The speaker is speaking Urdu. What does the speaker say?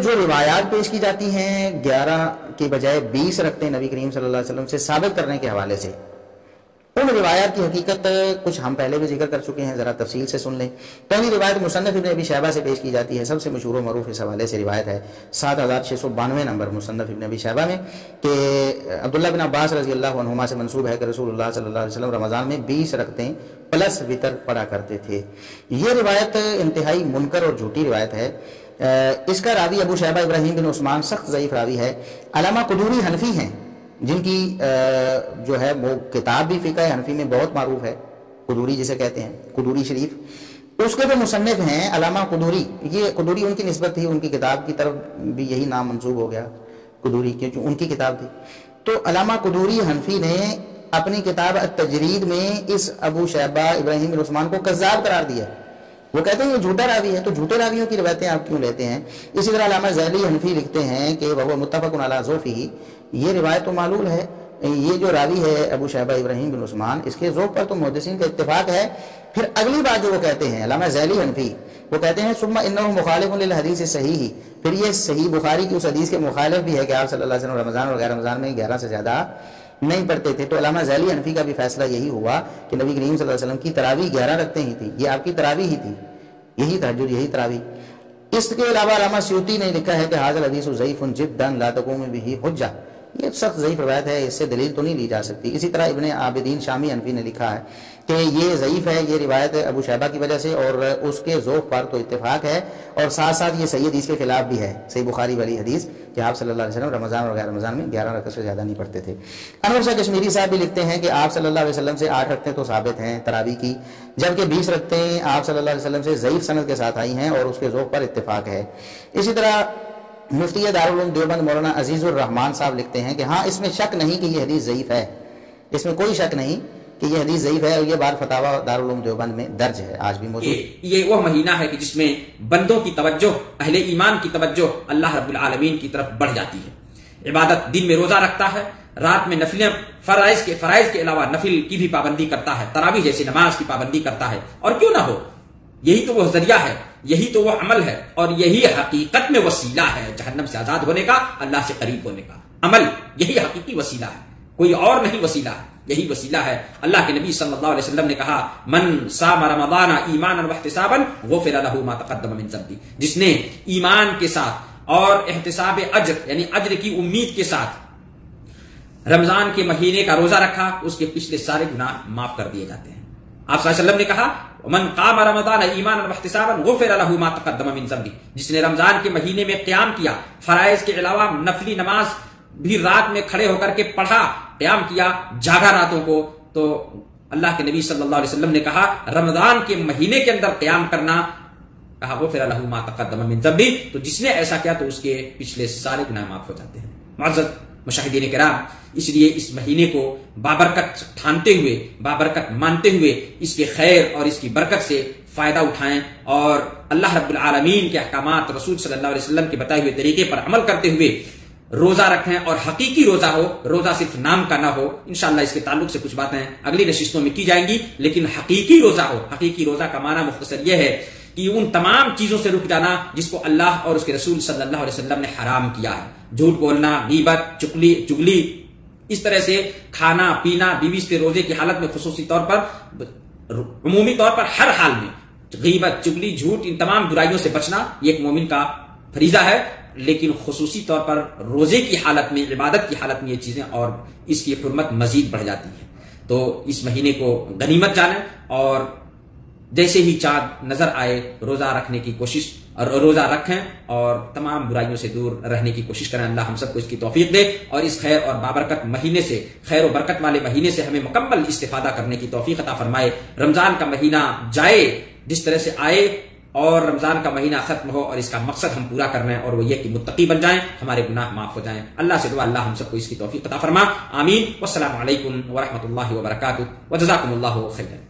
جو روایات پیش کی جاتی ہیں 11 کے بجائے 20 رکھتے ہیں نبی کریم صلی اللہ علیہ وسلم سے ثابت کرنے کے حوالے سے، ان روایات کی حقیقت کچھ ہم پہلے بھی ذکر کر چکے ہیں، ذرا تفصیل سے سن لیں۔ پہلی روایت مصنف ابن ابی شیبہ سے پیش کی جاتی ہے، سب سے مشہور و معروف اس حوالے سے روایت ہے 7692 نمبر مصنف ابن ابی شیبہ میں، کہ عبداللہ بن عباس رضی اللہ عنہما سے منسوب ہے کہ رسول اللہ صلی اللہ علیہ وسلم رمضان میں 20 رکعتیں پلس وتر پڑھا کرتے تھے۔ یہ روایت انتہائی منکر اور جھوٹی روایت ہے۔ اس کا راوی ابو شیبہ ابراہیم بن عثمان سخت ضعیف راوی ہے۔ علامہ قدوری حنفی ہیں جن کی جو ہے وہ کتاب بھی فقہ حنفی میں بہت معروف ہے، قدوری جسے کہتے ہیں، قدوری شریف، اس کے جو مصنف ہیں علامہ قدوری، یہ قدوری ان کی نسبت تھی، ان کی کتاب کی طرف بھی یہی نام منسوب ہو گیا قدوری، کیونکہ ان کی کتاب تھی۔ تو علامہ قدوری حنفی نے اپنی کتاب التجرید میں اس ابو شیبہ ابراہیم بن عثمان کو کذاب قرار دیا، وہ کہتے ہیں یہ جھوٹا راوی ہے، تو جھوٹے راویوں کی روایتیں آپ کیوں لیتے ہیں؟ اسی طرح علامہ ذیلی حنفی لکھتے ہیں کہ وہ متفق علی ذوفہ، یہ روایت تو معلول ہے، یہ جو راوی ہے ابو شیبہ ابراہیم بن عثمان، اس کے ذوق پر تو محدثین کا اتفاق ہے۔ پھر اگلی بات جو وہ کہتے ہیں علامہ ذیلی حنفی، وہ کہتے ہیں ثم انہ مخالف للحدیث صحیح، پھر یہ صحیح بخاری کی اس حدیث کے مخالف بھی ہے کہ آپ صلی اللہ علیہ وسلم رمضان اور غیر رمضان میں 11 سے زیادہ نہیں پڑھتے تھے۔ تو علامہ ذیلی حنفی کا بھی فیصلہ یہی ہوا کہ نبی کریم صلی اللہ علیہ وسلم کی تراویح 11 رکعتیں ہی تھی، یہ آپ کی تراویح ہی تھی، یہی تہجد، یہی تراویح۔ اس کے علاوہ علامہ سیوطی نے لکھا ہے کہ ھذا الحدیث ضعیف جدا لا تقوم به حجہ، یہ سخت ضعیف روایت ہے، اس سے دلیل تو نہیں لی جا سکتی۔ اسی طرح ابن عابدین شامی حنفی نے لکھا ہے کہ یہ ضعیف ہے، یہ روایت ابو شیبہ کی وجہ سے، اور اس کے ذوق پر تو اتفاق ہے، اور ساتھ ساتھ یہ صحیح حدیث کے خلاف بھی ہے، صحیح بخاری والی حدیث کہ آپ صلی اللہ علیہ وسلم رمضان اور غیر رمضان میں 11 رکعت سے زیادہ نہیں پڑھتے تھے۔ انور شاہ کشمیری صاحب بھی لکھتے ہیں کہ آپ صلی اللہ علیہ وسلم سے 8 رکعتیں تو ثابت ہیں تراویح کی، جبکہ 20 رکعتیں آپ صلی اللہ علیہ وسلم سے ضعیف سند کے ساتھ آئی ہیں اور اس کے ذوق پر اتفاق ہے۔ اسی طرح مفتی دارالعلوم دیوبند مولانا عزیز الرحمان صاحب لکھتے ہیں کہ ہاں اس میں شک نہیں کہ یہ حدیث ضعیف ہے، اس میں کوئی شک نہیں کہ یہ حدیث ضعیف ہے، اور یہ بار فتاوی دارالعلوم دیوبند میں درج ہے، آج بھی موجود۔ یہ وہ مہینہ ہے کہ جس میں بندوں کی توجہ، اہل ایمان کی توجہ اللہ رب العالمین کی طرف بڑھ جاتی ہے۔ عبادت، دن میں روزہ رکھتا ہے، رات میں نفلیں، فرائض کے علاوہ نفل کی بھی پابندی کرتا ہے، تراویح جیسی نماز کی پابندی کرتا ہے، اور کیوں نہ ہو، یہی تو وہ ذریعہ ہے، یہی تو وہ عمل ہے، اور یہی حقیقت میں وسیلہ ہے جہنم سے آزاد ہونے کا، اللہ سے قریب ہونے کا۔ عمل یہی حقیقی وسیلہ ہے، کوئی اور نہیں وسیلہ ہے، یہی وسیلہ ہے۔ اللہ کے نبی صلی اللہ علیہ وسلم نے کہا من صام رمضان ایمانا واحتسابا غفر له ما تقدم من ذنبه، جس نے ایمان کے ساتھ اور احتساب اجر یعنی اجر کی امید کے ساتھ رمضان کے مہینے کا روزہ رکھا، اس کے پچھلے سارے گناہ معاف کر دیے جاتے ہیں۔ آپ صلی اللہ علیہ وسلم نے کہا من قام رمضان ایمانا واحتسابا غفر له ما تقدم من ذنبه، جس نے رمضان کے مہینے میں قیام کیا، فرائض کے علاوہ نفلی نماز بھی رات میں کھڑے ہو کر کے پڑھا، قیام کیا، جاگا راتوں کو، تو اللہ کے نبی صلی اللہ علیہ وسلم نے کہا رمضان کے مہینے کے اندر قیام کرنا، کہا غفر له ما تقدم من ذنبه، تو جس نے ایسا کیا تو اس کے پچھلے سارے گناہ معاف ہو جاتے ہیں۔ معزز مشاہدین کرام، اس لیے اس مہینے کو بابرکت ٹھانتے ہوئے، بابرکت مانتے ہوئے، اس کے خیر اور اس کی برکت سے فائدہ اٹھائیں، اور اللہ رب العالمین کے احکامات، رسول صلی اللہ علیہ وسلم کے بتائے ہوئے طریقے پر عمل کرتے ہوئے روزہ رکھیں، اور حقیقی روزہ ہو، روزہ صرف نام کا نہ ہو۔ انشاءاللہ اس کے تعلق سے کچھ باتیں اگلی نشستوں میں کی جائیں گی، لیکن حقیقی روزہ ہو۔ حقیقی روزہ کا معنی مختصر یہ ہے کہ ان تمام چیزوں سے رک جانا جس کو اللہ اور اس کے رسول صلی اللہ علیہ وسلم نے حرام کیا ہے، جھوٹ بولنا، غیبت، چگلی، اس طرح سے کھانا پینا، بیوی سے روزے کی حالت میں خصوصی طور پر، عمومی طور پر ہر حال میں غیبت، چگلی، جھوٹ، ان تمام برائیوں سے بچنا یہ ایک مومن کا فریضہ ہے، لیکن خصوصی طور پر روزے کی حالت میں، عبادت کی حالت میں یہ چیزیں اور اس کی حرمت مزید بڑھ جاتی ہے۔ تو اس مہینے کو غنیمت جانیں، اور جیسے ہی چاند نظر آئے روزہ رکھنے کی کوشش، اور روزہ رکھیں اور تمام برائیوں سے دور رہنے کی کوشش کریں۔ اللہ ہم سب کو اس کی توفیق دے، اور اس خیر اور بابرکت مہینے سے، خیر و برکت والے مہینے سے ہمیں مکمل استفادہ کرنے کی توفیق عطا فرمائے۔ رمضان کا مہینہ جائے جس طرح سے آئے، اور رمضان کا مہینہ ختم ہو اور اس کا مقصد ہم پورا کرنا ہے، اور وہ یہ کہ متقی بن جائیں، ہمارے گناہ معاف ہو جائیں۔ اللہ سے دعا اللہ ہم سب کو اس کی توفیق عطا فرما، آمین۔ والسلام علیکم ورحمۃ اللہ وبرکاتہ، وجزاکم اللہ خیرا۔